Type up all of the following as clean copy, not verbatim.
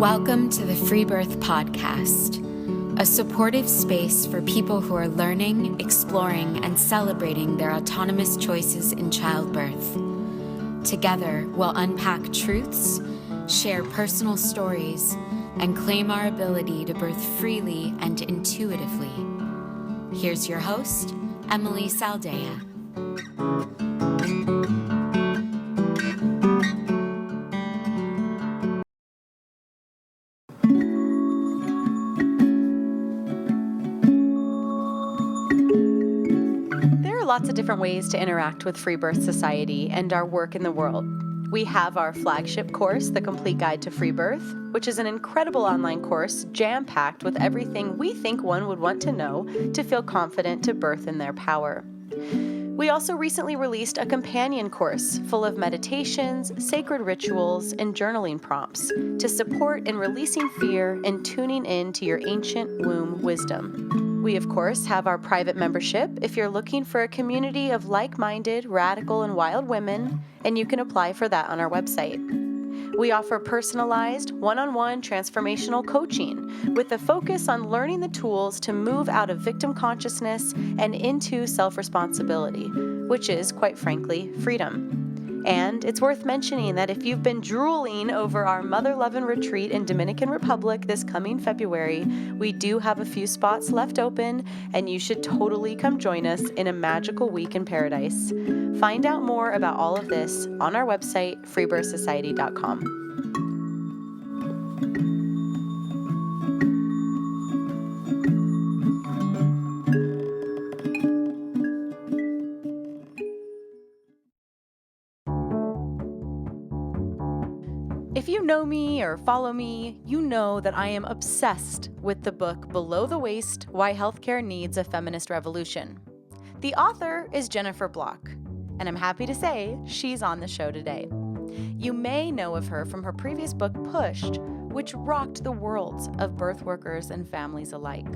Welcome to the Free Birth Podcast, a supportive space for people who are learning, exploring, and celebrating their autonomous choices in childbirth. Together, we'll unpack truths, share personal stories, and claim our ability to birth freely and intuitively. Here's your host, Emily Saldea. Lots of different ways to interact with Free Birth Society and our work in the world. We have our flagship course, The Complete Guide to Free Birth, which is an incredible online course jam-packed with everything we think one would want to know to feel confident to birth in their power. We also recently released a companion course full of meditations, sacred rituals, and journaling prompts to support in releasing fear and tuning in to your ancient womb wisdom. We, of course, have our private membership if you're looking for a community of like-minded, radical, and wild women, and you can apply for that on our website. We offer personalized, one-on-one transformational coaching with a focus on learning the tools to move out of victim consciousness and into self-responsibility, which is, quite frankly, freedom. And it's worth mentioning that if you've been drooling over our Mother Lovin' Retreat in Dominican Republic this coming February, we do have a few spots left open, and you should totally come join us in a magical week in paradise. Find out more about all of this on our website, freebirthsociety.com. If you know me or follow me, you know that I am obsessed with the book Below the Waist: Why Healthcare Needs a Feminist Revolution. The author is Jennifer Block, and I'm happy to say she's on the show today. You may know of her from her previous book, Pushed, which rocked the worlds of birth workers and families alike.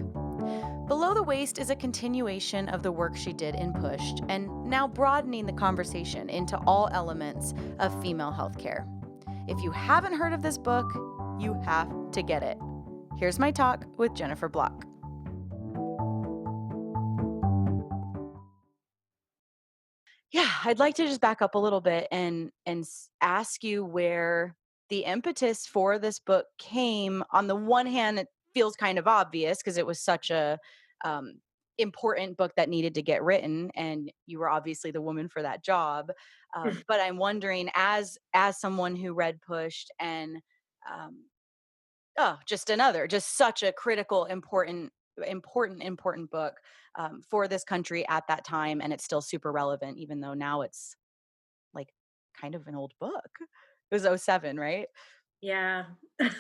Below the Waist is a continuation of the work she did in Pushed, and now broadening the conversation into all elements of female healthcare. If you haven't heard of this book, you have to get it. Here's my talk with Jennifer Block. Yeah, I'd like to just back up a little bit and ask you where the impetus for this book came. On the one hand, it feels kind of obvious because it was such a important book that needed to get written, and you were obviously the woman for that job. But I'm wondering, as someone who read Pushed and just such a critical, important book for this country at that time, and it's still super relevant, even though now it's like kind of an old book. It was 2007, right? Yeah.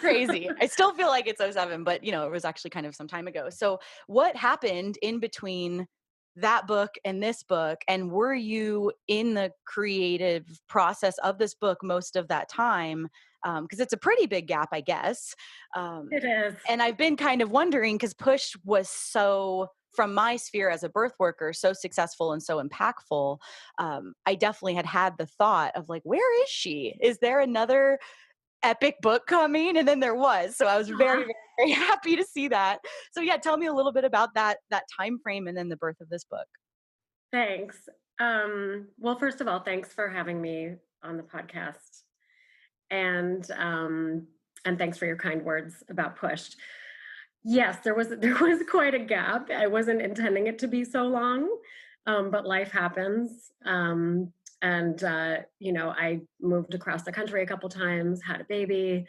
Crazy. I still feel like it's 2007, but it was actually kind of some time ago. So what happened in between that book and this book? And were you in the creative process of this book most of that time? Because it's a pretty big gap, I guess. It is. And I've been kind of wondering, because Push was so, from my sphere as a birth worker, so successful and so impactful. I definitely had the thought of like, where is she? Is there another epic book coming? And then there was. So I was very, very, very happy to see that. So yeah, tell me a little bit about that time frame and then the birth of this book. Thanks. Well, first of all, thanks for having me on the podcast. And thanks for your kind words about Pushed. Yes, there was quite a gap. I wasn't intending it to be so long, but life happens. I moved across the country a couple times, had a baby.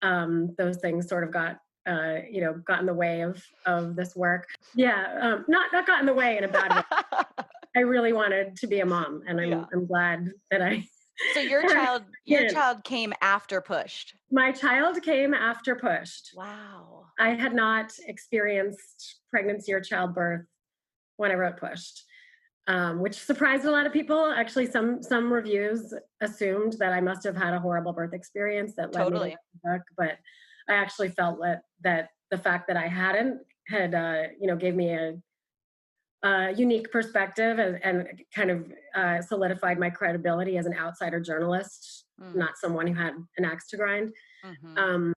Those things sort of got in the way of this work. Yeah, not got in the way in a bad way. I really wanted to be a mom, and I'm glad that I. So your child came after Pushed. My child came after Pushed. Wow. I had not experienced pregnancy or childbirth when I wrote Pushed, which surprised a lot of people. Actually, some reviews assumed that I must have had a horrible birth experience that led me to write the book, but I actually felt that the fact that I hadn't gave me a unique perspective and kind of solidified my credibility as an outsider journalist, not someone who had an axe to grind. Mm-hmm.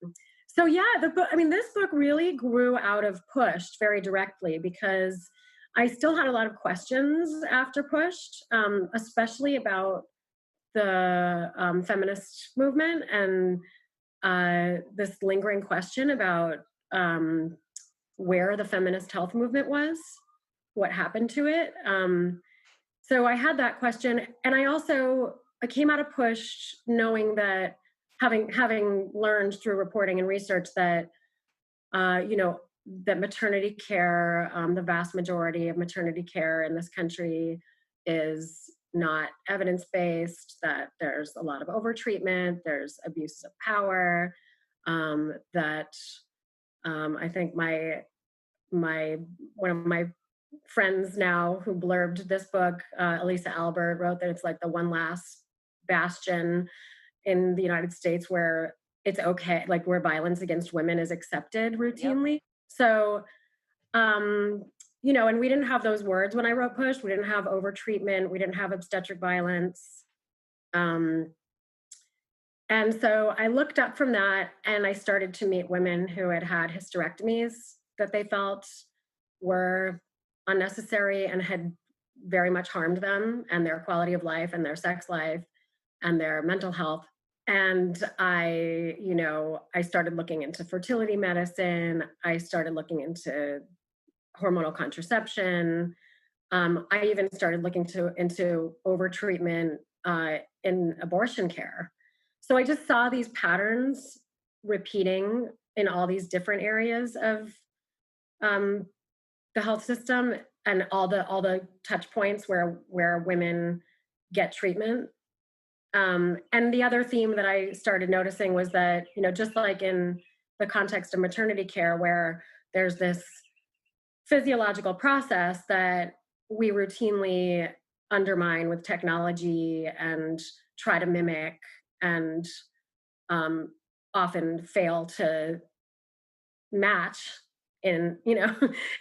So yeah, the book, I mean, this book really grew out of Pushed very directly because I still had a lot of questions after Pushed, especially about the feminist movement and this lingering question about where the feminist health movement was, what happened to it. So I had that question, and I came out of Push knowing that having learned through reporting and research that you know that maternity care, the vast majority of maternity care in this country is not evidence based. That there's a lot of overtreatment, there's abuses of power. That I think my one of my friends now who blurbed this book, Elisa Albert, wrote that it's like the one last bastion in the United States where it's okay, like where violence against women is accepted routinely. Yep. So, and we didn't have those words when I wrote Push. We didn't have overtreatment. We didn't have obstetric violence. And so I looked up from that and I started to meet women who had had hysterectomies that they felt were unnecessary and had very much harmed them and their quality of life and their sex life and their mental health. And I started looking into fertility medicine. I started looking into hormonal contraception. I even started looking into overtreatment in abortion care. So I just saw these patterns repeating in all these different areas of the health system and all the touch points where women get treatment. And the other theme that I started noticing was that, just like in the context of maternity care, where there's this physiological process that we routinely undermine with technology and try to mimic and often fail to match in,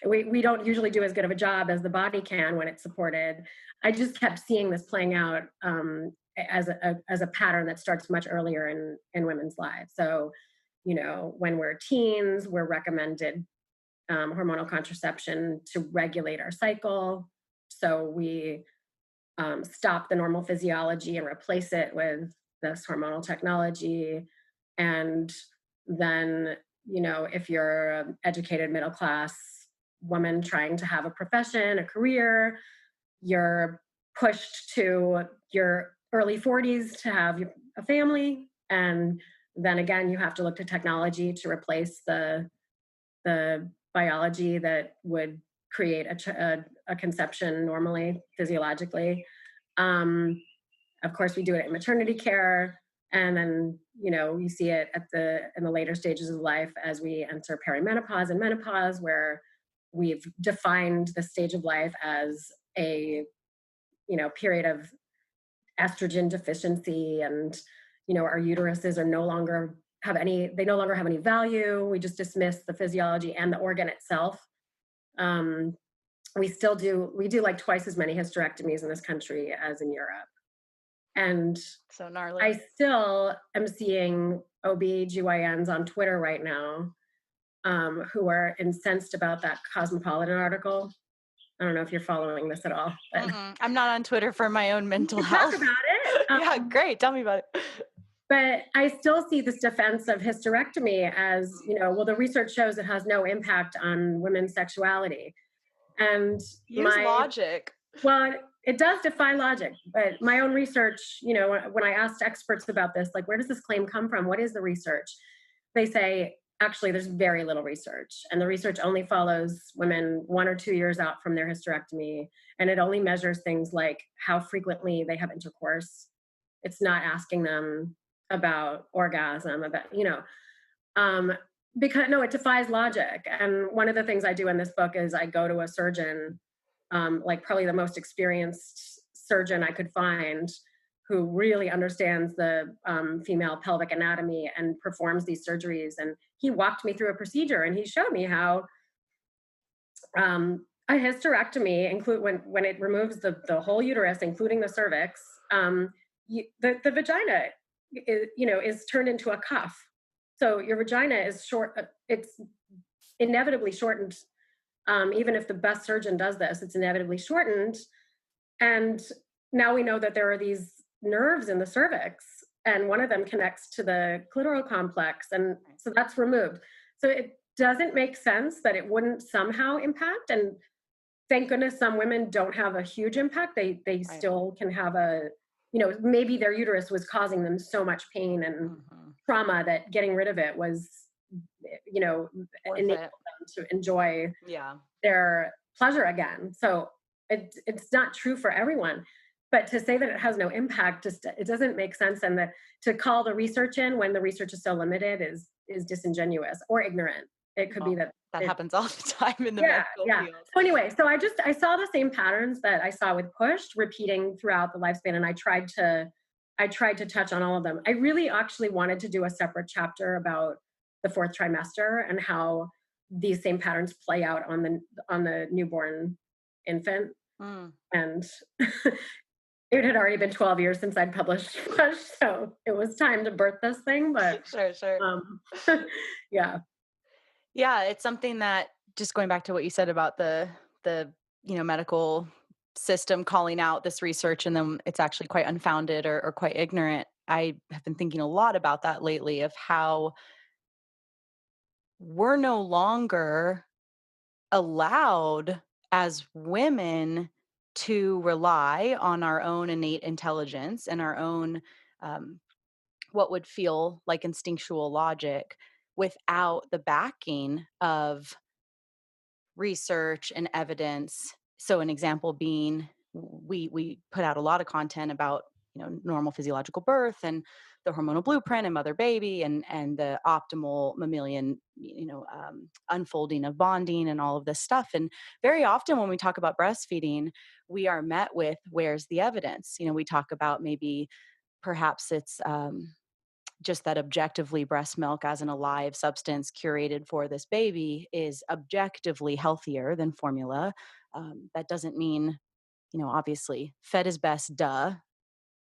we don't usually do as good of a job as the body can when it's supported. I just kept seeing this playing out as a pattern that starts much earlier in women's lives. So, when we're teens, we're recommended hormonal contraception to regulate our cycle. So we stop the normal physiology and replace it with this hormonal technology. And then, if you're an educated middle class woman trying to have a profession, a career, you're pushed to your early 40s to have a family. And then again, you have to look to technology to replace the biology that would create a conception normally, physiologically. Of course, we do it in maternity care. And then, you see it in the later stages of life as we enter perimenopause and menopause, where we've defined the stage of life as a, period of estrogen deficiency, and, our uteruses are no longer have any value. We just dismiss the physiology and the organ itself. We do like twice as many hysterectomies in this country as in Europe. And so gnarly. I still am seeing OBGYNs on Twitter right now who are incensed about that Cosmopolitan article. I don't know if you're following this at all. But I'm not on Twitter for my own mental health. Talk about it. Yeah, great. Tell me about it. But I still see this defense of hysterectomy as, the research shows it has no impact on women's sexuality. And use logic. Well, it does defy logic, but my own research, when I asked experts about this, like, where does this claim come from? What is the research? They say, actually, there's very little research. And the research only follows women 1 or 2 years out from their hysterectomy. And it only measures things like how frequently they have intercourse. It's not asking them about orgasm, because it defies logic. And one of the things I do in this book is I go to a surgeon, like probably the most experienced surgeon I could find, who really understands the female pelvic anatomy and performs these surgeries. And he walked me through a procedure and he showed me how a hysterectomy when it removes the whole uterus, including the cervix, the vagina is turned into a cuff. So your vagina is short. It's inevitably shortened. Even if the best surgeon does this, it's inevitably shortened. And now we know that there are these nerves in the cervix, and one of them connects to the clitoral complex. And so that's removed. So it doesn't make sense that it wouldn't somehow impact. And thank goodness some women don't have a huge impact. They Right. still can have a, maybe their uterus was causing them so much pain and Mhm. trauma that getting rid of it was, Worth enable it. them to enjoy Yeah. their pleasure again. So it's not true for everyone. But to say that it has no impact, just it doesn't make sense. And to call the research in when the research is so limited is disingenuous or ignorant. It could be Well, that that it, happens all the time in the yeah, medical yeah. field. So anyway, so I saw the same patterns that I saw with push repeating throughout the lifespan, and I tried to touch on all of them. I really actually wanted to do a separate chapter about the fourth trimester and how these same patterns play out on the newborn infant. Mm. And it had already been 12 years since I'd published Push, so it was time to birth this thing. But Sure, sure. um, yeah, Yeah, it's something that, just going back to what you said about the medical system calling out this research and then it's actually quite unfounded or quite ignorant. I have been thinking a lot about that lately, of how we're no longer allowed as women to rely on our own innate intelligence and our own, um, what would feel like instinctual logic, without the backing of research and evidence. So an example being, we put out a lot of content about, normal physiological birth and the hormonal blueprint and mother baby and the optimal mammalian, unfolding of bonding and all of this stuff. And very often when we talk about breastfeeding, we are met with, where's the evidence? We talk about, maybe perhaps it's, just that objectively breast milk as an alive substance curated for this baby is objectively healthier than formula. That doesn't mean, obviously, fed is best, duh.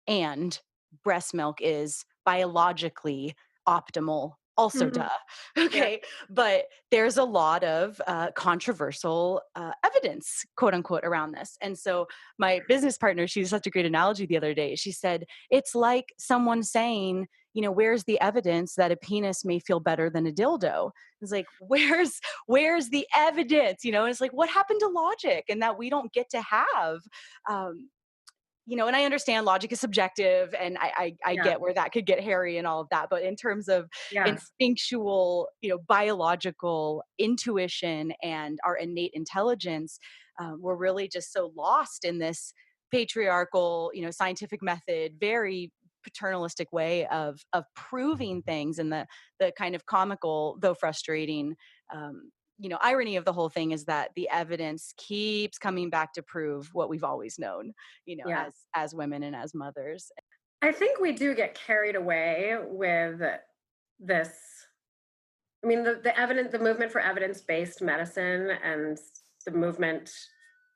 And breast milk is biologically optimal, also, mhm, duh. yeah, Okay. But there's a lot of controversial evidence, quote unquote, around this. And so my business partner, she used such a great analogy the other day. She said, it's like someone saying, where's the evidence that a penis may feel better than a dildo? It's like, where's the evidence? And it's like, what happened to logic, and that we don't get to have, um, and I understand logic is subjective, and I yeah, get where that could get hairy and all of that. But in terms of yeah, instinctual, biological intuition and our innate intelligence, we're really just so lost in this patriarchal, scientific method, very paternalistic way of proving things, and the kind of comical, though frustrating, irony of the whole thing is that the evidence keeps coming back to prove what we've always known, yeah. as women and as mothers. I think we do get carried away with this. I mean, the movement for evidence-based medicine and the movement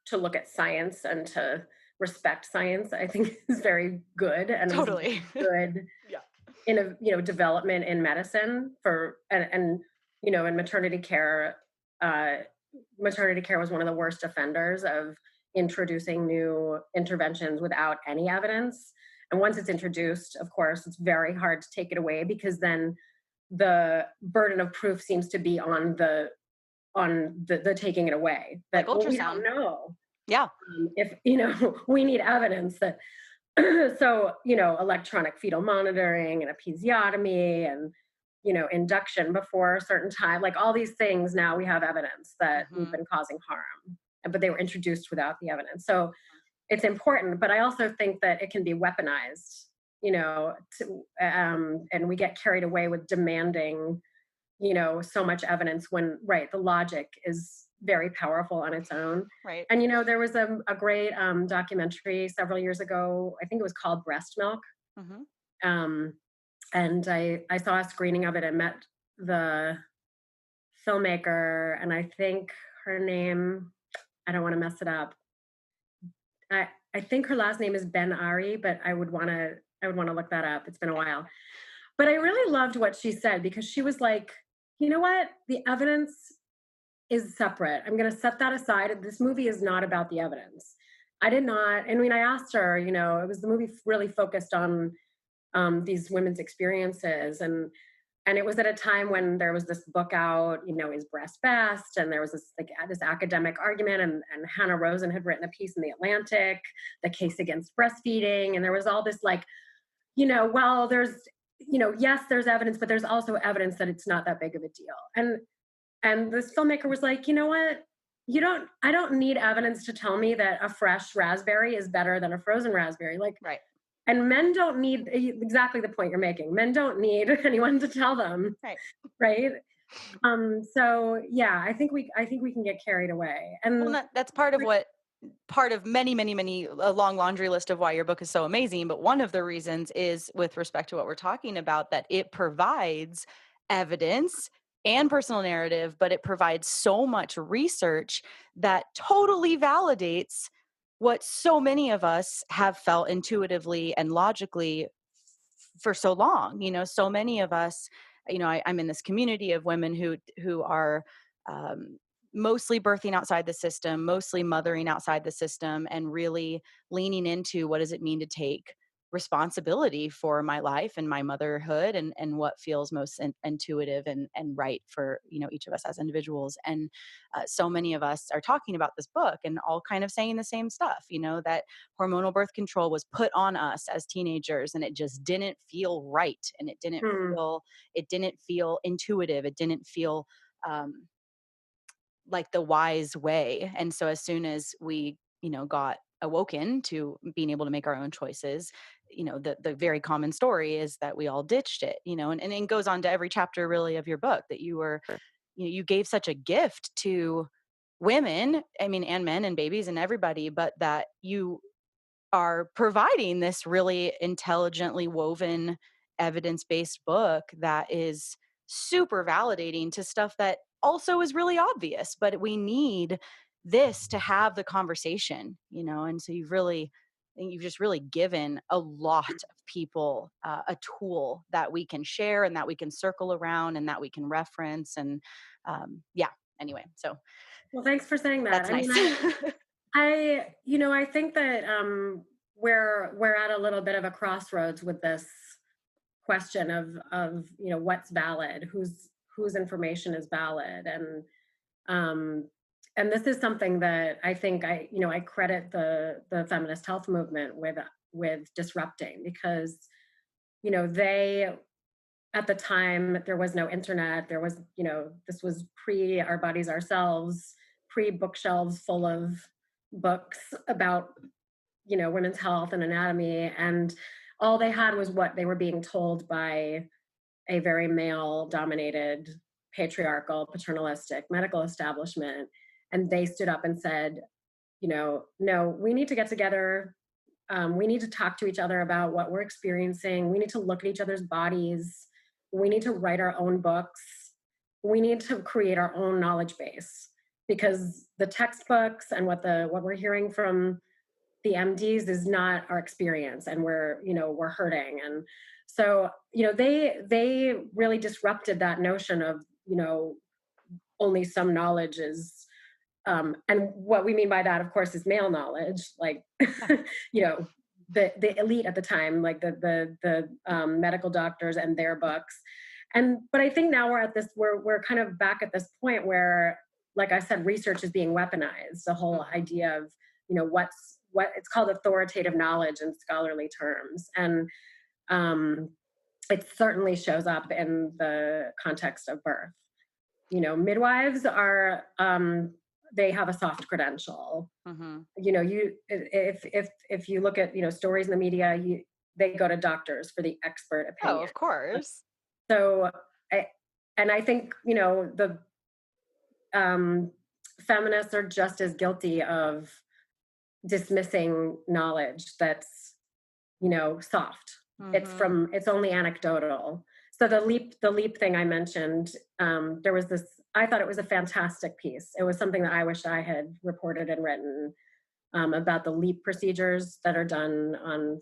to look at science and to respect science, I think is very good and was Totally. good Yeah. in a development in medicine for and in uh maternity care was one of the worst offenders of introducing new interventions without any evidence. And once it's introduced, of course, it's very hard to take it away, because then the burden of proof seems to be on the taking it away, Like that, well, we don't ultrasound. know, Yeah. if we need evidence that so electronic fetal monitoring and episiotomy and induction before a certain time, like all these things, now we have evidence that we've Hmm. been causing harm, but they were introduced without the evidence. So it's important, but I also think that it can be weaponized, and we get carried away with demanding so much evidence when, right, the logic is very powerful on its own. Right. And there was a great documentary several years ago, I think it was called Breast Milk. Hmm. um, and I saw a screening of it and met the filmmaker, and I think her name, I don't want to mess it up. I think her last name is Ben Ari, but I would want to look that up. It's been a while. But I really loved what she said because she was like, you know what? The evidence is separate. I'm going to set that aside. This movie is not about the evidence. I did not. I mean, I asked her, it was the movie really focused on these women's experiences. And it was at a time when there was this book out, Is Breast Best? And there was this academic argument, and Hannah Rosen had written a piece in The Atlantic, The Case Against Breastfeeding. And there was all this well, yes, there's evidence, but there's also evidence that it's not that big of a deal. And this filmmaker was like, you know what? I don't need evidence to tell me that a fresh raspberry is better than a frozen raspberry. Like, Right. and men don't need, exactly the point you're making. Men don't need anyone to tell them. Right. Right. So yeah, I think we can get carried away. And that's part of many, many, many, a long laundry list of why your book is so amazing. But one of the reasons is with respect to what we're talking about, that it provides evidence and personal narrative, but it provides so much research that totally validates what so many of us have felt intuitively and logically for so long. So many of us, I'm in this community of women who are mostly birthing outside the system, mostly mothering outside the system, and really leaning into what does it mean to take responsibility for my life and my motherhood, and what feels most intuitive and right for each of us as individuals. And so many of us are talking about this book and all kind of saying the same stuff, that hormonal birth control was put on us as teenagers, and it just didn't feel right, and it didn't feel intuitive, it didn't feel like the wise way. And so as soon as we got awoken to being able to make our own choices, the very common story is that we all ditched it, and it goes on to every chapter really of your book, that you gave such a gift to women, I mean, and men and babies and everybody, but that you are providing this really intelligently woven, evidence-based book that is super validating to stuff that also is really obvious, but we need this to have the conversation, and so you've just really given a lot of people a tool that we can share and that we can circle around and that we can reference. And yeah, anyway, so well, thanks for saying that. that's nice. I think that we're at a little bit of a crossroads with this question of what's valid, whose information is valid, and this is something that I think I credit the feminist health movement with disrupting, because they, at the time, there was no internet, there was this was pre Our Bodies Ourselves, pre bookshelves full of books about women's health and anatomy, and all they had was what they were being told by a very male dominated, patriarchal, paternalistic medical establishment. And they stood up and said, no, we need to get together. We need to talk to each other about what we're experiencing. We need to look at each other's bodies. We need to write our own books. We need to create our own knowledge base, because the textbooks and what we're hearing from the MDs is not our experience, and we're hurting. And so they really disrupted that notion of only some knowledge is and what we mean by that, of course, is male knowledge, like the elite at the time, like the medical doctors and their books. But I think now we're kind of back at this point where, like I said, research is being weaponized. The whole idea of what it's called authoritative knowledge in scholarly terms, and it certainly shows up in the context of birth. Midwives are they have a soft credential. Mm-hmm. If you look at stories in the media, they go to doctors for the expert opinion. Oh, of course. So I think the feminists are just as guilty of dismissing knowledge that's soft. Mm-hmm. It's only anecdotal. So the leap thing I mentioned, there was this, I thought it was a fantastic piece. It was something that I wish I had reported and written about the leap procedures that are done on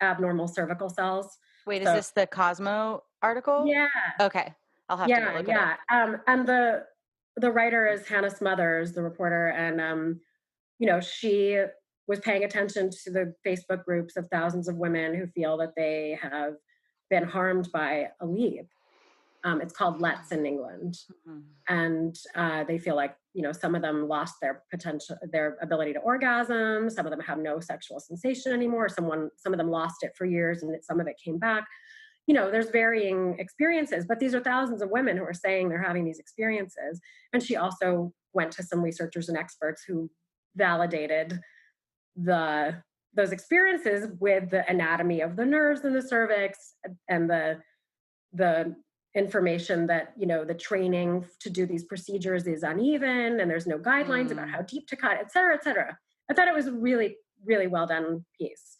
abnormal cervical cells. Wait, is So this the Cosmo article? yeah, Okay. I'll have to go look it up. yeah. And the writer is Hannah Smothers, the reporter, and she was paying attention to the Facebook groups of thousands of women who feel that they have been harmed by a leap. It's called Let's in England, Mhm. and they feel like some of them lost their potential, their ability to orgasm. Some of them have no sexual sensation anymore. Some of them lost it for years, and some of it came back. There's varying experiences, but these are thousands of women who are saying they're having these experiences. And she also went to some researchers and experts who validated those experiences with the anatomy of the nerves in the cervix and the information that the training to do these procedures is uneven and there's no guidelines about how deep to cut, et cetera, et cetera. I thought it was a really, really well done piece.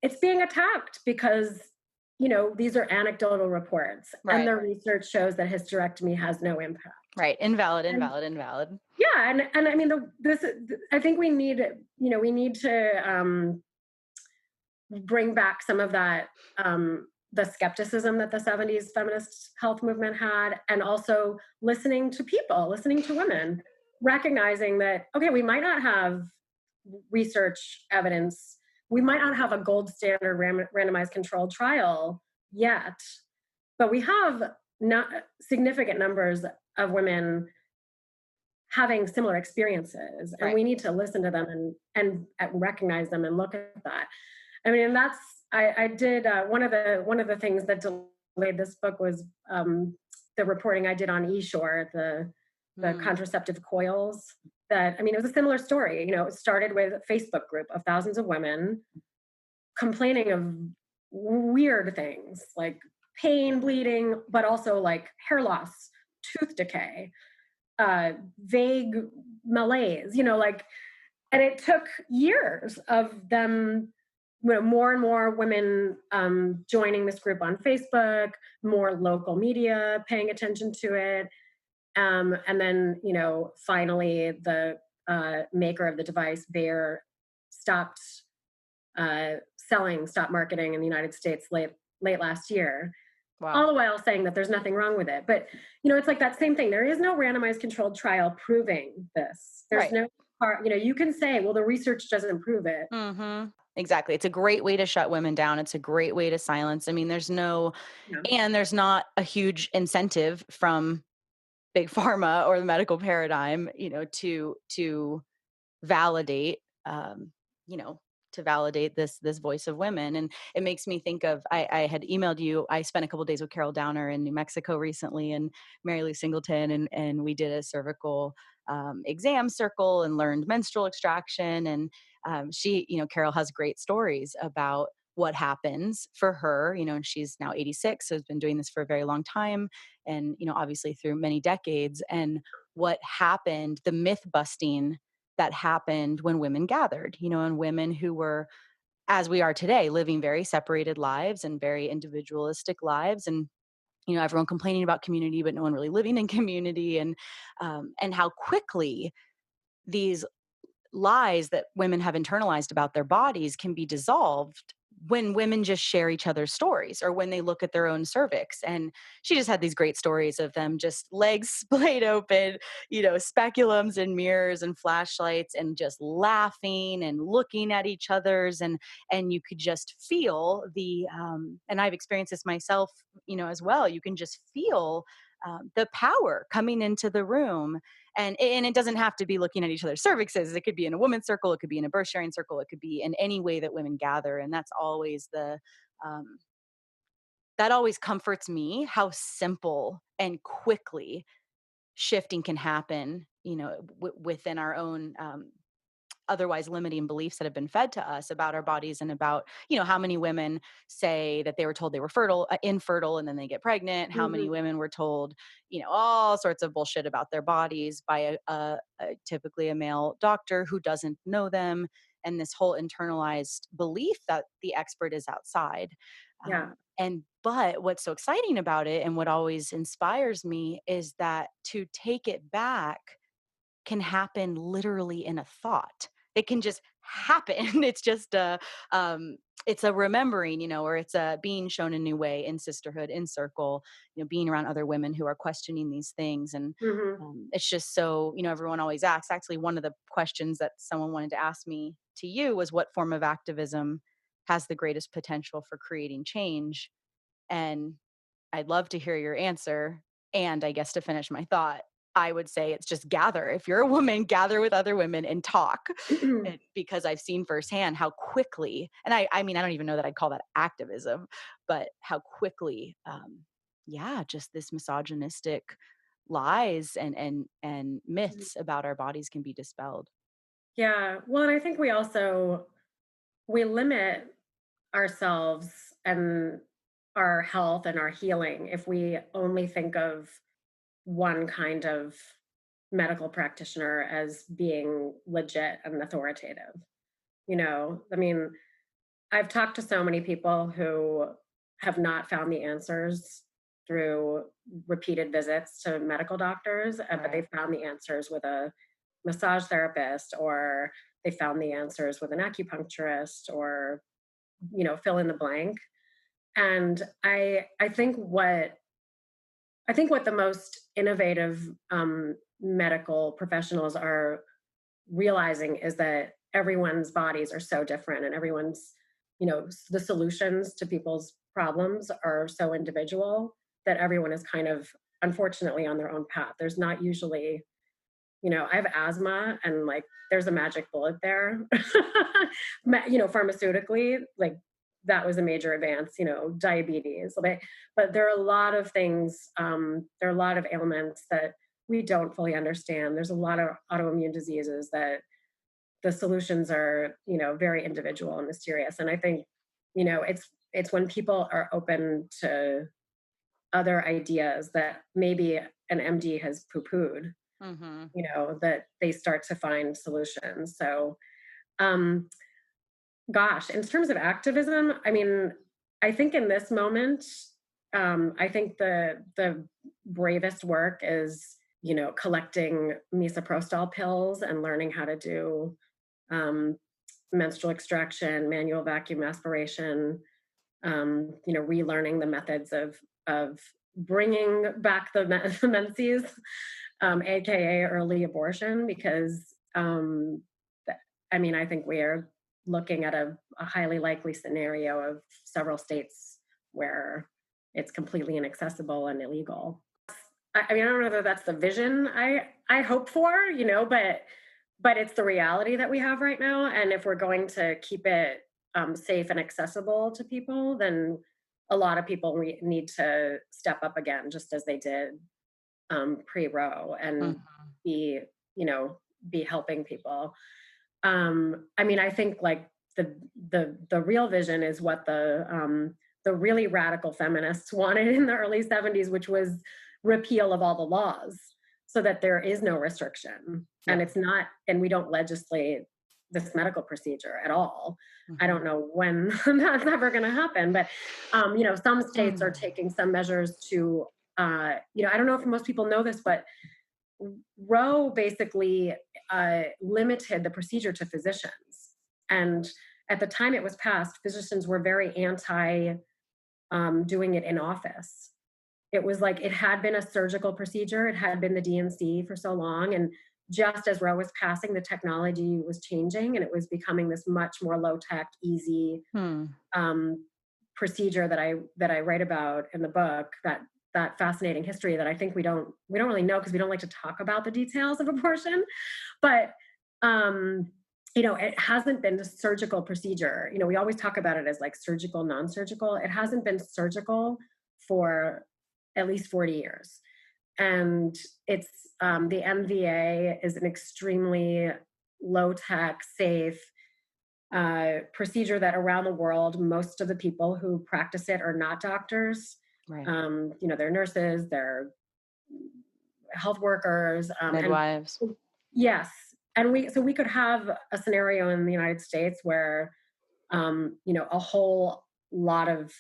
It's being attacked because these are anecdotal reports, and Right. the research shows that hysterectomy has no impact. Right. Invalid, And invalid, invalid. yeah, and I mean I think we need to bring back some of that the skepticism that the 70s feminist health movement had, and also listening to people, listening to women, recognizing that okay, we might not have research evidence, we might not have a gold standard randomized controlled trial yet, but we have not significant numbers of women having similar experiences, and Right. we need to listen to them and recognize them and look at that. I mean, and that's I did one of the things that delayed this book was the reporting I did on eShore, the contraceptive coils. That, I mean, it was a similar story. It started with a Facebook group of thousands of women complaining of weird things like pain, bleeding, but also like hair loss, tooth decay, vague malaise, and it took years of them, more and more women joining this group on Facebook, more local media paying attention to it. And then, finally the maker of the device, Bayer, stopped stopped marketing in the United States late last year, all Wow. the while saying that there's nothing wrong with it. But it's like that same thing. There is no randomized controlled trial proving this. There's Right. no part. You can say, well, the research doesn't prove it. Exactly. It's a great way to shut women down. It's a great way to silence. I mean, there's Yeah. not a huge incentive from big pharma or the medical paradigm, to validate, you know, to validate this voice of women. And it makes me think of, I had emailed you. I spent a couple days with Carol Downer in New Mexico recently, and Mary Lou Singleton, and we did a cervical exam circle and learned menstrual extraction. And she, Carol has great stories about what happens for her, and she's now 86, so has been doing this for a very long time, and obviously through many decades, and what happened, the myth busting that happened when women gathered, and women who were, as we are today, living very separated lives and very individualistic lives, and everyone complaining about community, but no one really living in community, and how quickly these lies that women have internalized about their bodies can be dissolved when women just share each other's stories or when they look at their own cervix. And she just had these great stories of them just legs splayed open, speculums and mirrors and flashlights, and just laughing and looking at each other's, and you could just feel and I've experienced this myself, as well. You can just feel the power coming into the room. And it doesn't have to be looking at each other's cervixes. It could be in a women's circle. It could be in a birth sharing circle. It could be in any way that women gather. And that's always that always comforts me, how simple and quickly shifting can happen, within our own otherwise limiting beliefs that have been fed to us about our bodies, and about, how many women say that they were told they were infertile, and then they get pregnant. How many Mhm. women were told, all sorts of bullshit about their bodies by typically a male doctor who doesn't know them. And this whole internalized belief that the expert is outside. Yeah. But what's so exciting about it, and what always inspires me, is that to take it back can happen literally in a thought. It can just happen. It's just it's a remembering, you know, or it's a being shown a new way in sisterhood, in circle, you know, being around other women who are questioning these things. And Hmm. it's just so, you know, everyone always asks. Actually, one of the questions that someone wanted to ask me to you was, what form of activism has the greatest potential for creating change? And I'd love to hear your answer. And I guess to finish my thought, I would say it's just gather. If you're a woman, gather with other women and talk. Because I've seen firsthand how quickly, and I mean, I don't even know that I'd call that activism, but how quickly, yeah, just this misogynistic lies and myths about our bodies can be dispelled. Yeah. Well, and I think we limit ourselves and our health and our healing if we only think of one kind of medical practitioner as being legit and authoritative. You know, I mean, I've talked to so many people who have not found the answers through repeated visits to medical doctors, but they Right. found the answers with a massage therapist, or they found the answers with an acupuncturist, or fill in the blank. And I think what the most innovative medical professionals are realizing is that everyone's bodies are so different, and the solutions to people's problems are so individual that everyone is kind of, unfortunately, on their own path. There's not usually, I have asthma, and like there's a magic bullet there. Pharmaceutically, like that was a major advance, diabetes. But there are a lot of things, there are a lot of ailments that we don't fully understand. There's a lot of autoimmune diseases that the solutions are, very individual and mysterious. And I think, it's when people are open to other ideas that maybe an MD has poo-pooed, Hmm. that they start to find solutions. So, um, gosh, in terms of activism, I mean, I think in this moment, I think the bravest work is, collecting misoprostol pills and learning how to do um, menstrual extraction, manual vacuum aspiration, relearning the methods of bringing back the the menses, aka early abortion, because I mean, I think we are looking at a highly likely scenario of several states where it's completely inaccessible and illegal. I mean, I don't know that that's the vision I hope for, but it's the reality that we have right now. And if we're going to keep it safe and accessible to people, then a lot of people need to step up again, just as they did pre-Roe, and Hmm. be, you know, be helping people. I mean, I think like the real vision is what the really radical feminists wanted in the early 70s, which was repeal of all the laws so that there is no restriction. And Yeah. it's not, and we don't legislate this medical procedure at all. I Hmm. don't know when that's ever going to happen, but some states are taking some measures to, I don't know if most people know this, but Roe basically limited the procedure to physicians. And at the time it was passed, physicians were very anti doing it in office. It was like it had been a surgical procedure, it had been the DNC for so long. And just as Roe was passing, the technology was changing and it was becoming this much more low tech, easy Hmm. um, procedure that I write about in the book, that fascinating history that I think we don't really know because we don't like to talk about the details of abortion. But it hasn't been a surgical procedure. We always talk about it as like surgical, non-surgical. It hasn't been surgical for at least 40 years. And it's the MVA is an extremely low tech, safe procedure that around the world, most of the people who practice it are not doctors. Right. They're nurses, they're health workers, and Midwives. yes, and we could have a scenario in the United States where a whole lot of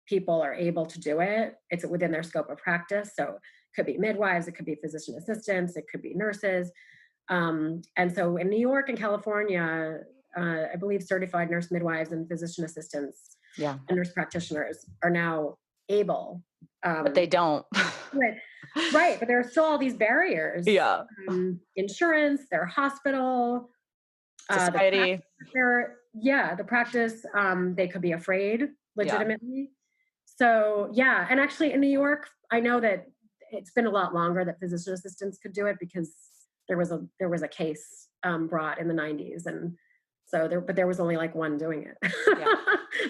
people are able to do it. It's within their scope of practice, so it could be midwives, it could be physician assistants, it could be nurses, and so in New York and California, I believe certified nurse midwives and physician assistants Yeah. and nurse practitioners are now able. But they don't. Right, right, but there are still all these barriers. Yeah. Insurance, their hospital, the Society. practice, the practice. They could be afraid, Yeah. legitimately. So yeah, and actually in New York, I know that it's been a lot longer that physician assistants could do it because there was a case brought in the 90s, and so there was only like one doing it,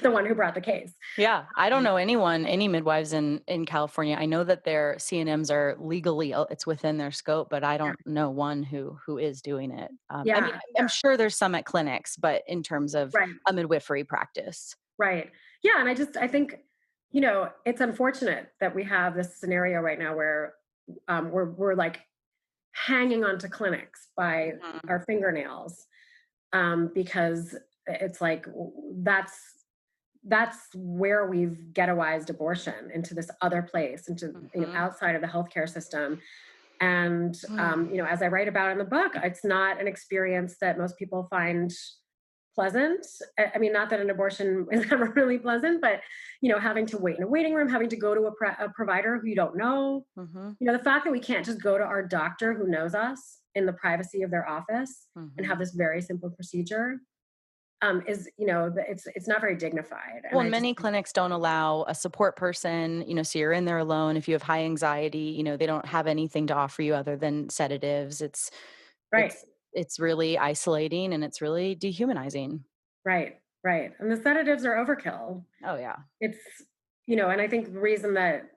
the one who brought the case. Yeah. I don't know any midwives in California. I know that their CNMs are legally, it's within their scope, but I don't know one who is doing it. I mean, Yeah, I'm sure there's some at clinics, but in terms of right, a midwifery practice. right, yeah, and I think it's unfortunate that we have this scenario right now where we're like hanging on to clinics by our fingernails, because it's like that's where we've ghettoized abortion into this other place, into outside of the healthcare system. And as I write about in the book, it's not an experience that most people find pleasant. I mean, not that an abortion is ever really pleasant, but having to wait in a waiting room, having to go to a provider who you don't know. The fact that we can't just go to our doctor who knows us in the privacy of their office and have this very simple procedure, is it's not very dignified. And Well, many clinics don't allow a support person, so you're in there alone. If you have high anxiety, they don't have anything to offer you other than sedatives. right, It's really isolating and it's really dehumanizing. right, right. And the sedatives are overkill. Oh yeah. It's and I think the reason that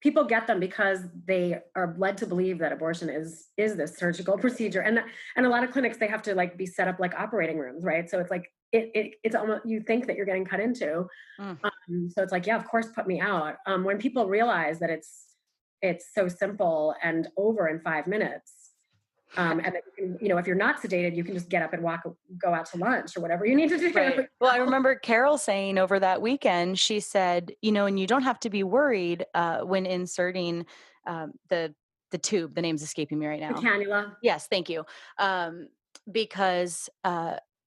people get them because they are led to believe that abortion is this surgical procedure, and a lot of clinics, they have to like be set up like operating rooms, right? So it's like it's almost, you think that you're getting cut into. So it's like, yeah, of course, put me out. When people realize that it's so simple and over in 5 minutes, and that you can, if you're not sedated, you can just get up and go out to lunch or whatever you need to do. Right. Well, I remember Carol saying over that weekend, she said, and you don't have to be worried when inserting the tube. The name's escaping me right The now. cannula. Yes, thank you. Because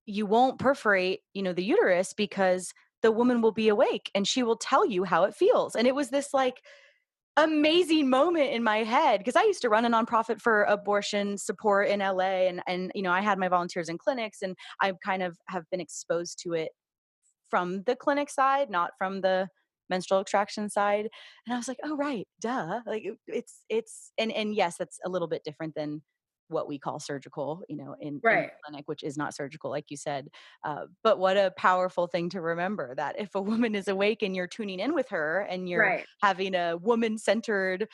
you won't perforate, the uterus, because the woman will be awake and she will tell you how it feels. And it was this like amazing moment in my head, because I used to run a nonprofit for abortion support in LA, and I had my volunteers in clinics, and I kind of have been exposed to it from the clinic side, not from the menstrual extraction side. And I was like, oh right, duh. Like it's and yes, that's a little bit different than what we call surgical, in Right. clinic, which is not surgical, like you said. But what a powerful thing to remember, that if a woman is awake and you're tuning in with her and you're Right. having a woman-centered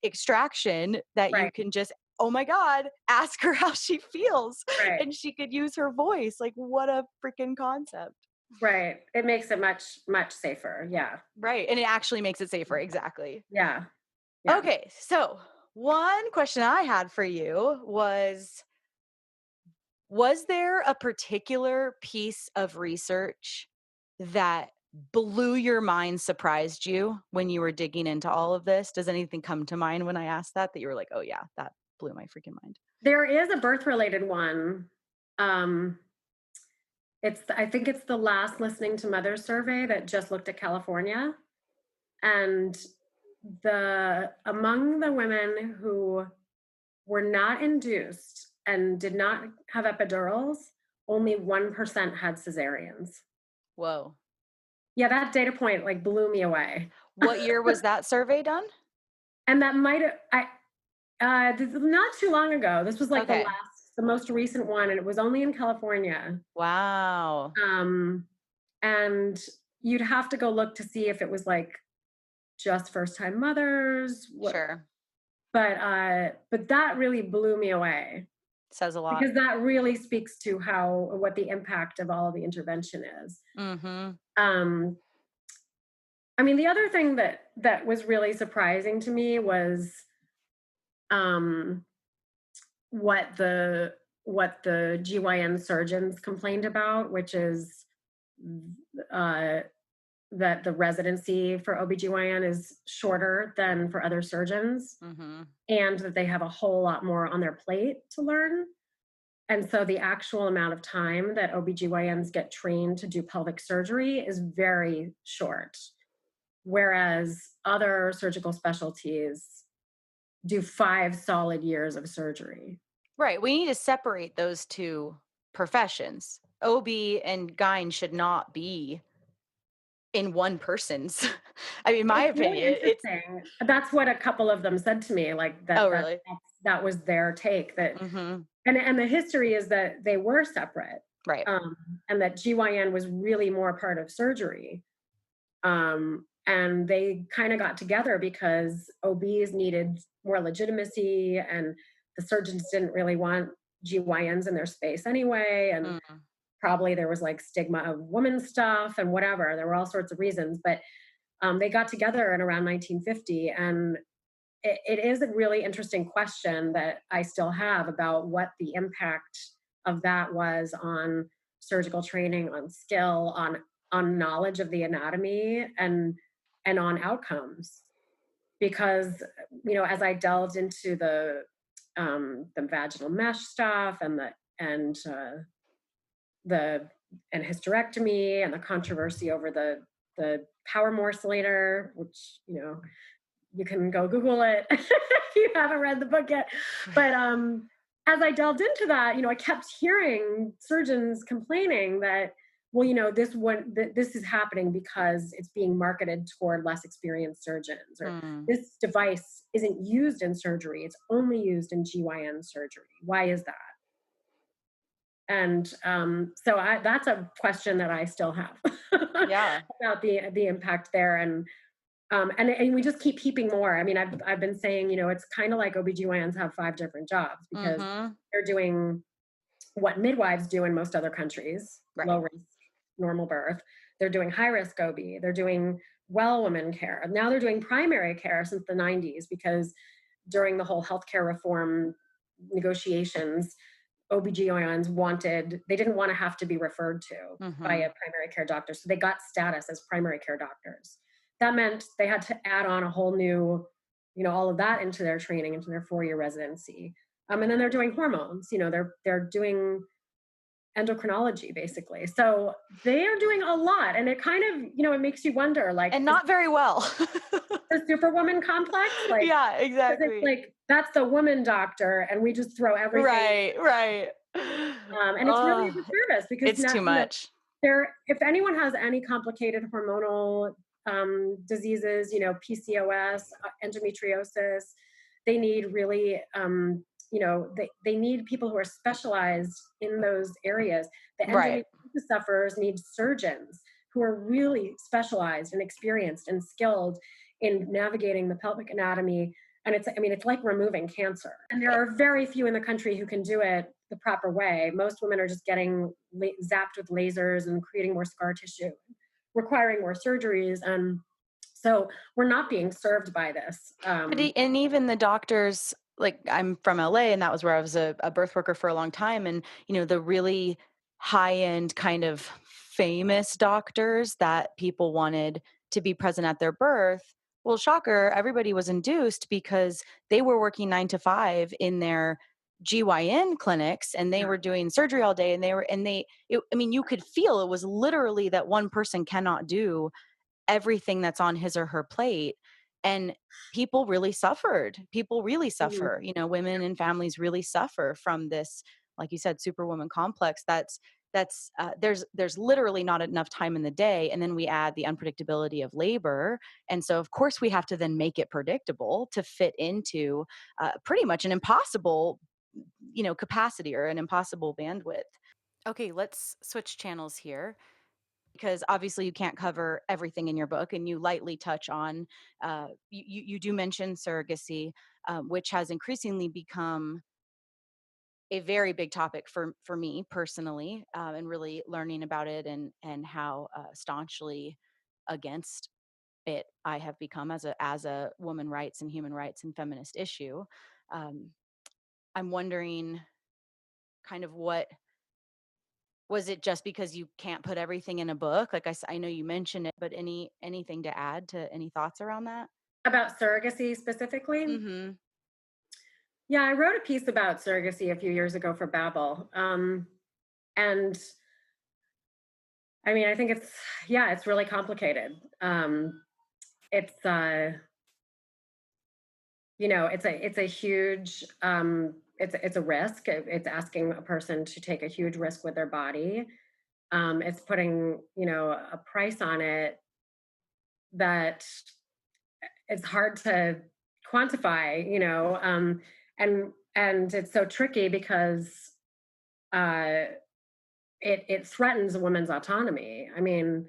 extraction, that you Right. can just, oh my God, ask her how she feels. Right. And she could use her voice. Like, what a freaking concept. Right. It makes it much, much safer. Yeah. Right. And it actually makes it safer. Exactly. Yeah. Yeah. Okay. So one question I had for you was there a particular piece of research that blew your mind, surprised you when you were digging into all of this? Does anything come to mind when I asked that you were like, oh yeah, that blew my freaking mind? There is a birth related one. Um, I think it's the last Listening to Mothers survey that just looked at California. And among the women who were not induced and did not have epidurals, only 1% had cesareans. Whoa. Yeah, that data point like blew me away. What year was that survey done? And that might have, this is not too long ago. This was like Okay. the most recent one, and it was only in California. Wow. And you'd have to go look to see if it was like just first time mothers. Sure. But that really blew me away. Says a lot. Because that really speaks to what the impact of all of the intervention is. I mean, the other thing that was really surprising to me was what the GYN surgeons complained about, which is that the residency for OBGYN is shorter than for other surgeons, and that they have a whole lot more on their plate to learn. And so the actual amount of time that OBGYNs get trained to do pelvic surgery is very short, whereas other surgical specialties do 5 solid years of surgery. Right. We need to separate those two professions. OB and GYN should not be in one person's. I mean, my It's really opinion, it's interesting. That's what a couple of them said to me, like oh really? that was their take, that Mhm. and the history is that they were separate, Right. um, and that GYN was really more part of surgery. And they kind of got together because OBs needed more legitimacy, and the surgeons didn't really want GYNs in their space anyway. And Mm. probably there was like stigma of woman stuff and whatever. There were all sorts of reasons, but they got together in around 1950. And it is a really interesting question that I still have about what the impact of that was on surgical training, on skill, on knowledge of the anatomy, and on outcomes. Because as I delved into the vaginal mesh stuff, and the and hysterectomy, and the controversy over the power morcellator, which you can go Google it if you haven't read the book yet. But as I delved into that, I kept hearing surgeons complaining that, well, this is happening because it's being marketed toward less experienced surgeons, or Mm. this device isn't used in surgery; it's only used in GYN surgery. Why is that? And so that's a question that I still have Yeah. about the impact there. And we just keep heaping more. I mean, I've been saying, it's kind of like OBGYNs have 5 different jobs, because Mhm. they're doing what midwives do in most other countries, Right. low risk, normal birth. They're doing high risk OB. They're doing well woman care. And now they're doing primary care since the 90s, because during the whole healthcare reform negotiations, OBGYNs they didn't want to have to be referred to by Mhm. a primary care doctor. So they got status as primary care doctors. That meant they had to add on a whole new, all of that into their training, into their 4-year residency. And then they're doing hormones, they're doing endocrinology basically. So they are doing a lot. And it kind of, it makes you wonder, like, And is not very well. the superwoman complex? Like, Yeah, because it's exactly. like, that's the woman doctor, and we just throw everything. Right, right. And it's really a Oh, disservice, because it's now, too much. if anyone has any complicated hormonal diseases, PCOS, endometriosis, they need really, they need people who are specialized in those areas. The Right. endometriosis sufferers need surgeons who are really specialized and experienced and skilled in navigating the pelvic anatomy. And it's like removing cancer. And there are very few in the country who can do it the proper way. Most women are just getting zapped with lasers and creating more scar tissue, requiring more surgeries. And so we're not being served by this. And even the doctors, like I'm from LA, and that was where I was a birth worker for a long time. And, the really high end kind of famous doctors that people wanted to be present at their birth. Well, shocker, everybody was induced because they were working 9 to 5 in their GYN clinics, and they Yeah. were doing surgery all day. I mean, you could feel it was literally that one person cannot do everything that's on his or her plate. And people really suffered. People really Mhm. suffer. Women and families really suffer from this, like you said, superwoman complex. There's literally not enough time in the day, and then we add the unpredictability of labor, and so of course we have to then make it predictable to fit into pretty much an impossible, capacity, or an impossible bandwidth. Okay, let's switch channels here, because obviously you can't cover everything in your book, and you lightly touch on, you do mention surrogacy, which has increasingly become a very big topic for me personally, and really learning about it, and how staunchly against it I have become as a woman rights and human rights and feminist issue. um, I'm wondering, kind of, what was it, just because you can't put everything in a book? Like I know you mentioned it, but anything to add, to any thoughts around that? About surrogacy specifically, Mhm. Yeah, I wrote a piece about surrogacy a few years ago for Babbel. And I mean, I think it's really complicated. It's, it's a huge, it's a risk. It's asking a person to take a huge risk with their body. It's putting, a price on it that it's hard to quantify, and it's so tricky because uh, it threatens a woman's autonomy. I mean,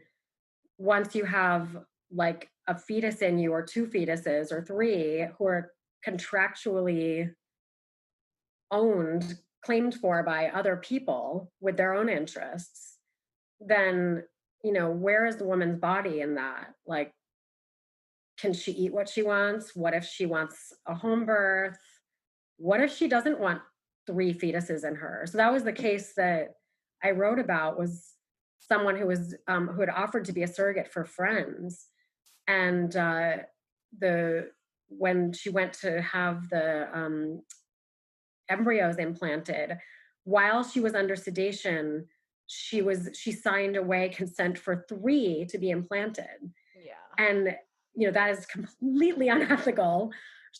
once you have like a fetus in you, or two fetuses, or three, who are contractually owned, claimed for by other people with their own interests, then where is the woman's body in that? Like, can she eat what she wants? What if she wants a home birth? What if she doesn't want three fetuses in her? So that was the case that I wrote about, was someone who had offered to be a surrogate for friends, and the when she went to have the embryos implanted, while she was under sedation, she signed away consent for three to be implanted. Yeah. And that is completely unethical.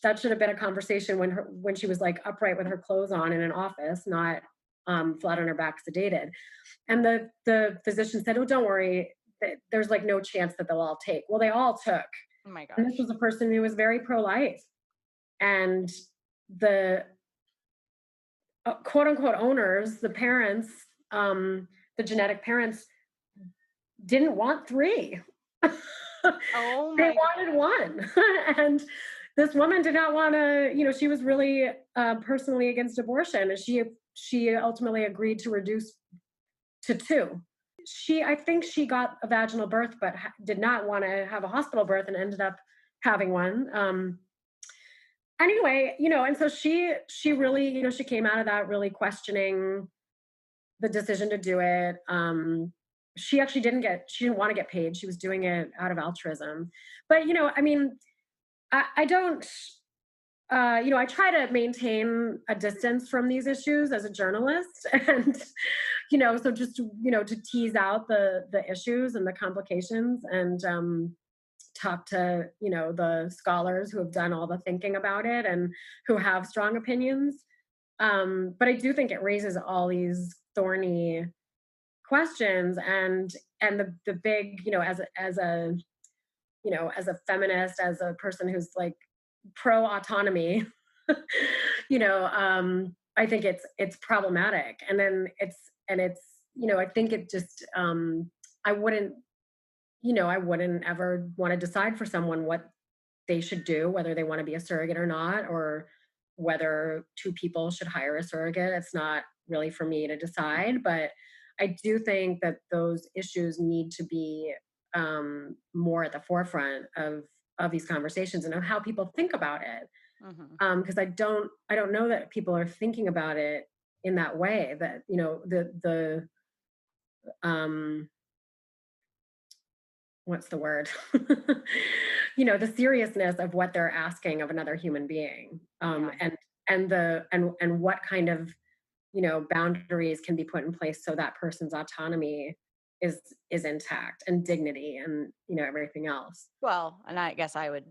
That should have been a conversation when she was like upright with her clothes on in an office, not flat on her back sedated. And the physician said, "Oh, don't worry, there's like no chance that they'll all take." Well, they all took. Oh my And this gosh. was a person who was very pro-life, and the quote unquote owners, the parents, the genetic parents, didn't want three. Oh They my wanted gosh. one. And this woman did not want to, she was really personally against abortion. And she ultimately agreed to reduce to two. I think she got a vaginal birth, but did not want to have a hospital birth, and ended up having one. Anyway, and so she really, she came out of that really questioning the decision to do it. She actually she didn't want to get paid. She was doing it out of altruism. But I mean, I don't. I try to maintain a distance from these issues as a journalist, and so just to tease out the issues and the complications, and talk to the scholars who have done all the thinking about it and who have strong opinions. But I do think it raises all these thorny questions, and the big, as a feminist, as a person who's like pro autonomy, I think it's problematic. And then it's I think it just I wouldn't I wouldn't ever want to decide for someone what they should do, whether they want to be a surrogate or not, or whether two people should hire a surrogate. It's not really for me to decide, but I do think that those issues need to be more at the forefront of these conversations, and of how people think about it. Hmm. Because I don't know that people are thinking about it in that way. That the um, what's the word? The seriousness of what they're asking of another human being, Yeah. and what kind of boundaries can be put in place so that person's autonomy is intact, and dignity, and everything else. Well, and I guess I would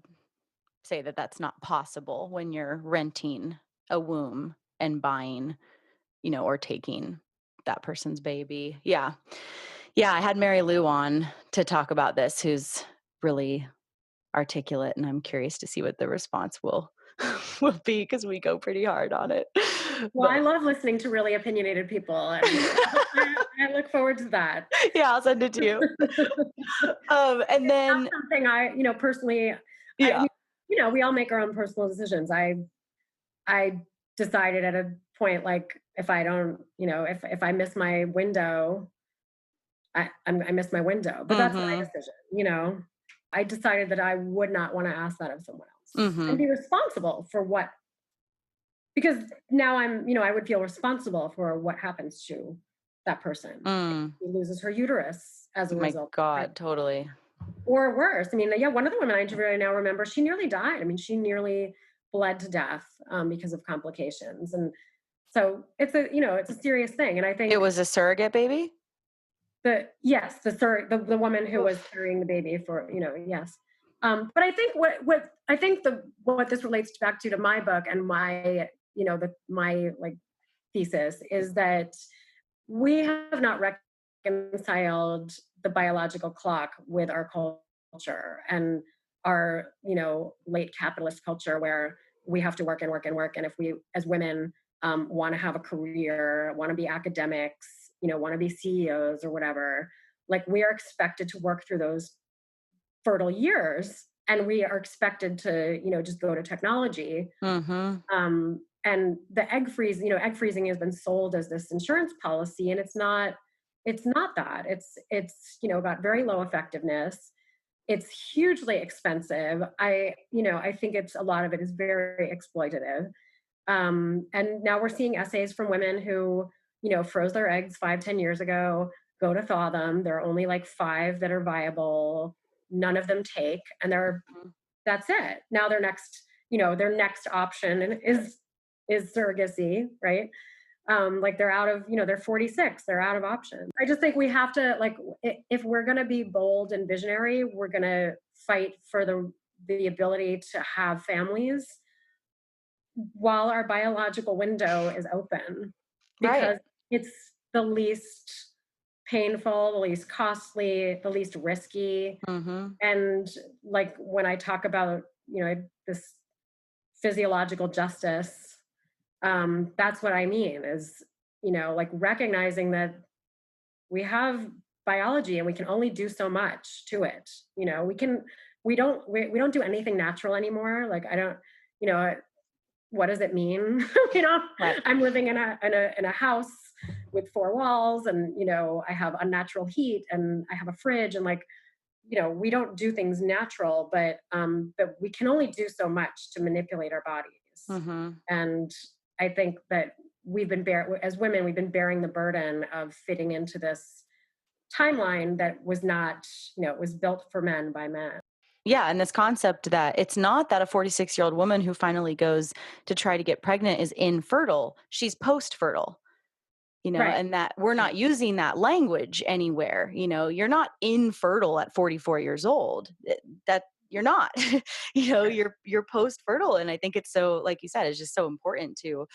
say that that's not possible when you're renting a womb and buying, or taking that person's baby. Yeah. Yeah. I had Mary Lou on to talk about this, who's really articulate, and I'm curious to see what the response will will be, because we go pretty hard on it. Well, I But love listening to really opinionated people, and I look forward to that. yeah, I'll send it to you. And then Something personally, I yeah. mean, we all make our own personal decisions. I decided at a point, like, if I don't, if I miss my window, I miss my window. But that's my Mhm. decision. I decided that I would not want to ask that of someone else, and Mhm. be responsible for what, because now I would feel responsible for what happens to that person. Mm. She loses her uterus as a My result of God, pregnancy. totally. Or worse. I mean, yeah, one of the women I interviewed, I now remember, she nearly died. I mean, she nearly bled to death because of complications. And so it's a serious thing. And I think It was a surrogate baby? the woman who was Oof. carrying the baby for, yes. But I think what this relates back to my book and my, my like thesis is that we have not reconciled the biological clock with our culture and our, late capitalist culture where we have to work and work and work. And if we, as women, want to have a career, want to be academics, want to be CEOs or whatever, like we are expected to work through those fertile years and we are expected to, just go to technology. Mm-hmm. And the egg freezing has been sold as this insurance policy, and it's not that. It's got very low effectiveness. It's hugely expensive. I think a lot of it is very exploitative. And now we're seeing essays from women who, froze their eggs 5-10 years ago, go to thaw them. There are only like 5 that are viable. None of them take, and that's it. Now their next option is surrogacy, right? Like they're out of, they're 46, they're out of options. I just think we have to, like, if we're going to be bold and visionary, we're going to fight for the ability to have families while our biological window is open, Right. because it's the least painful, the least costly, the least risky. Mm-hmm. And like when I talk about, this physiological justice, that's what I mean is, like recognizing that we have biology and we can only do so much to it. We don't do anything natural anymore. Like I don't, what does it mean? Right. I'm living in a house with 4 walls and, I have unnatural heat and I have a fridge and like, we don't do things natural, but we can only do so much to manipulate our bodies. Mm-hmm. And I think that as women, we've been bearing the burden of fitting into this timeline that was not, it was built for men by men. Yeah. And this concept that it's not that a 46-year-old woman who finally goes to try to get pregnant is infertile. She's post-fertile, Right. and that we're not using that language anywhere. You're not infertile at 44 years old. That you're not, you're post-fertile. And I think it's so, like you said, it's just so important to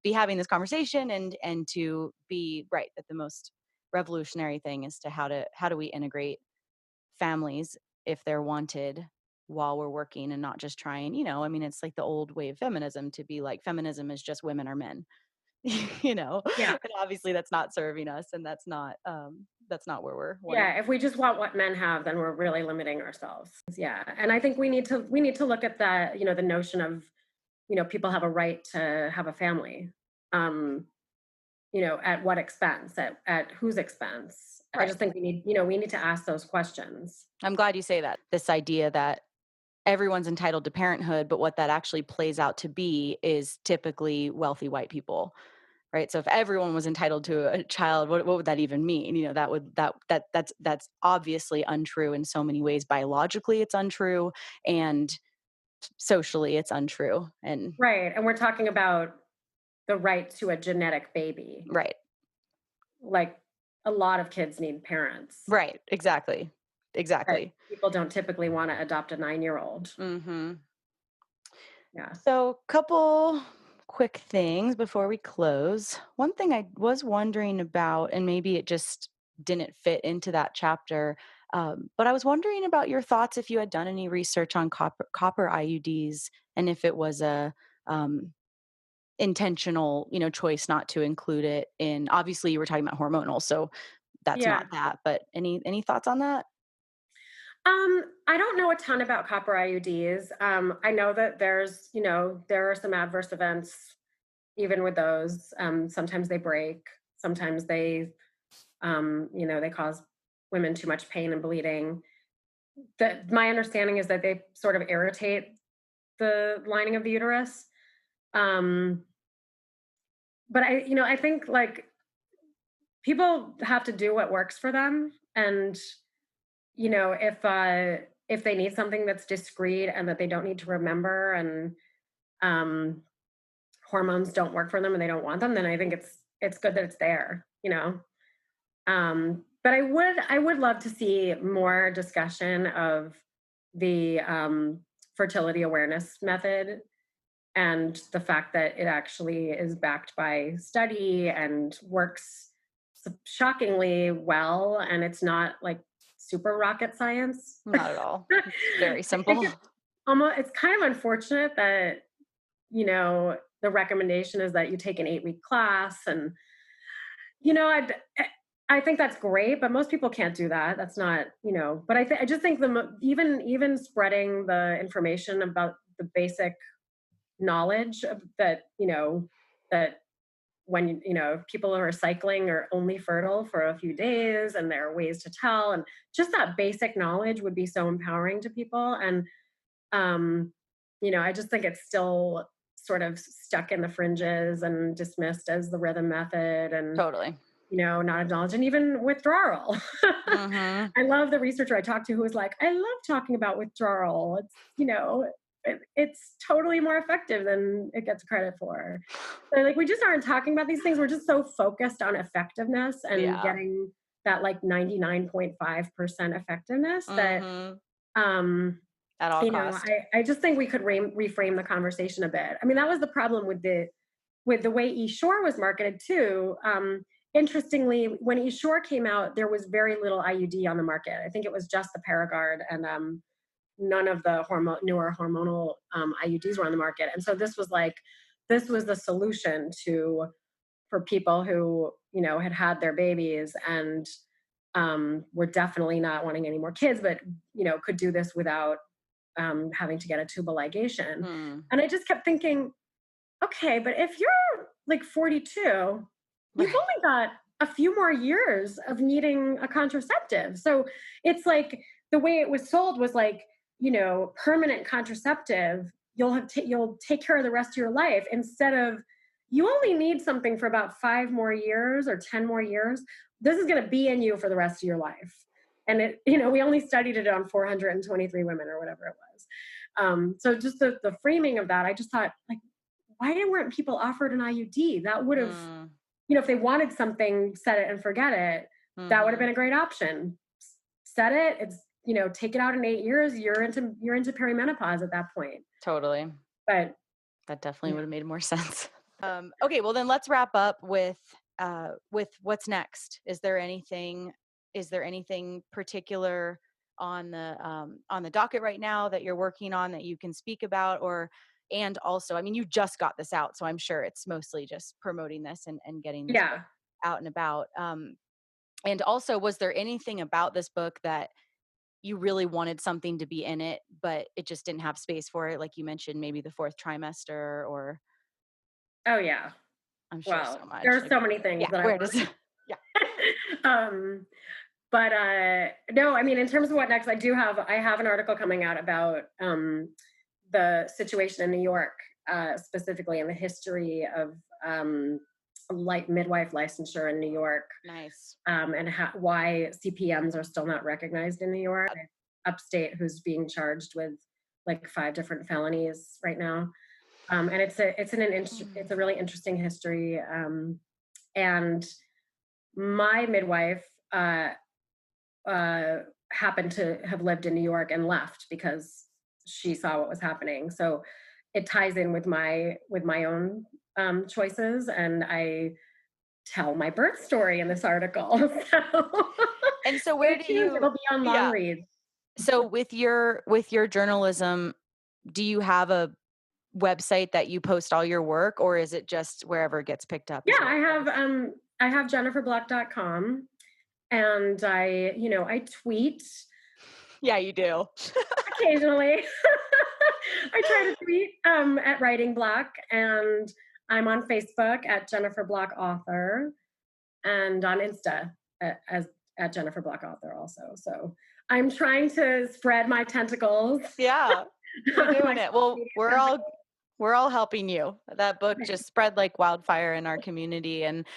be having this conversation and to be right that the most revolutionary thing is how do we integrate families if they're wanted while we're working and not just trying, it's like the old way of feminism to be like feminism is just women are men. Yeah. And obviously that's not serving us and that's not where we're wanting. Yeah. If we just want what men have, then we're really limiting ourselves. Yeah. And I think we need to look at that, the notion of, people have a right to have a family. At what expense, at whose expense? Right. I just think we need to ask those questions. I'm glad you say that. This idea that everyone's entitled to parenthood, but what that actually plays out to be is typically wealthy white people. Right. So if everyone was entitled to a child, what would that even mean? That's obviously untrue in so many ways. Biologically, it's untrue, and socially, it's untrue. And Right. And we're talking about the right to a genetic baby. right. Like a lot of kids need parents. Right. Exactly. But people don't typically want to adopt a 9-year-old. Mm-hmm. Yeah. So, couple quick things before we close. One thing I was wondering about, and maybe it just didn't fit into that chapter, but I was wondering about your thoughts if you had done any research on copper IUDs and if it was a intentional, choice not to include it in. Obviously, you were talking about hormonal, so that's Yeah. not that. But any thoughts on that? I don't know a ton about copper IUDs. I know that there are some adverse events even with those. Sometimes they break, sometimes they cause women too much pain and bleeding. My understanding is that they sort of irritate the lining of the uterus. But I think like people have to do what works for them. And, if they need something that's discreet and that they don't need to remember and, hormones don't work for them and they don't want them, then I think it's good that it's there, you know. But I would love to see more discussion of the fertility awareness method and the fact that it actually is backed by study and works shockingly well, and it's not like super rocket science. Not at all. It's very I think simple. it's kind of unfortunate that, the recommendation is that you take an 8-week class, and you know, I think that's great, but most people can't do that. That's not, but I just think even spreading the information about the basic knowledge of that, that when people who are cycling are only fertile for a few days, and there are ways to tell, and just that basic knowledge would be so empowering to people. And um I just think it's still sort of stuck in the fringes and dismissed as the rhythm method, and Totally. not acknowledged, and even withdrawal. Mm-hmm. I love the researcher I talked to who was like, I love talking about withdrawal. It's totally more effective than it gets credit for. So like we just aren't talking about these things. We're just so focused on effectiveness and Yeah. getting that like 99.5% effectiveness that Mm-hmm. um At all cost. I just think we could reframe the conversation a bit. I mean, that was the problem with the way eShore was marketed too. Interestingly, when eShore came out, there was very little IUD on the market. I think it was just the Paragard, and none of the newer hormonal IUDs were on the market. And so this was the solution for people who had their babies and were definitely not wanting any more kids, but could do this without having to get a tubal ligation. Hmm. And I just kept thinking, okay, but if you're like 42, you've Right. only got a few more years of needing a contraceptive. So it's like the way it was sold was like, permanent contraceptive. You'll take care of the rest of your life, instead of you only need something for about 5 more years or 10 more years. This is going to be in you for the rest of your life. And we only studied it on 423 women or whatever it was. So just the framing of that, I just thought, like, why weren't people offered an IUD? That would have, Mm. if they wanted something, set it and forget it. That would have Mm-hmm. been a great option. Set it. It's take it out in 8 years. You're into perimenopause at that point. Totally. But That definitely yeah, would have made more sense. Okay, well then let's wrap up with what's next. Is there anything particular on the docket right now that you're working on that you can speak about? Or and also, I mean, you just got this out, so I'm sure it's mostly just promoting this and getting this book yeah. out and about. And also, was there anything about this book that you really wanted something to be in it, but it just didn't have space for it? Like you mentioned, maybe the fourth trimester, or Oh yeah. I'm sure Well, so much. there are Like, so many things yeah, that I where does want. yeah. But no, I mean, in terms of what next, I have an article coming out about the situation in New York, specifically in the history of like midwife licensure in New York, Nice. and why CPMs are still not recognized in New York. Upstate, who's being charged with like 5 different felonies right now, and it's a really interesting history. And my midwife uh, happened to have lived in New York and left because she saw what was happening. So it ties in with my own choices, and I tell my birth story in this article. So And so where stay do tuned; you it'll be on long yeah. reads. So with your journalism, do you have a website that you post all your work, or is it just wherever it gets picked up Yeah, is where it goes? I have jenniferblock.com, and I tweet Yeah, you do. occasionally. I try to tweet at Writing Block, and I'm on Facebook at Jennifer Block Author, and on Insta at Jennifer Block Author also. So I'm trying to spread my tentacles, Yeah. You're my doing it. social Well, media we're all helping you. That book tentacles. just spread like wildfire in our community, and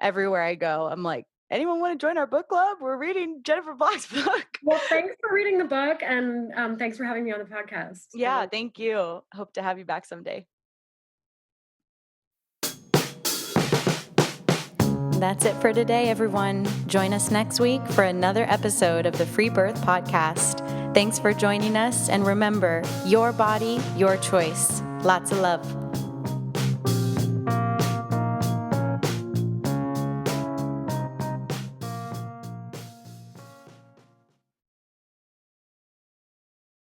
everywhere I go, I'm like, anyone want to join our book club? We're reading Jennifer Block's book. Well, thanks for reading the book, and thanks for having me on the podcast. I Yeah, really thank you. Hope to have you back someday. That's it for today, everyone. Join us next week for another episode of the Free Birth Podcast. Thanks for joining us, and remember, your body, your choice. Lots of love.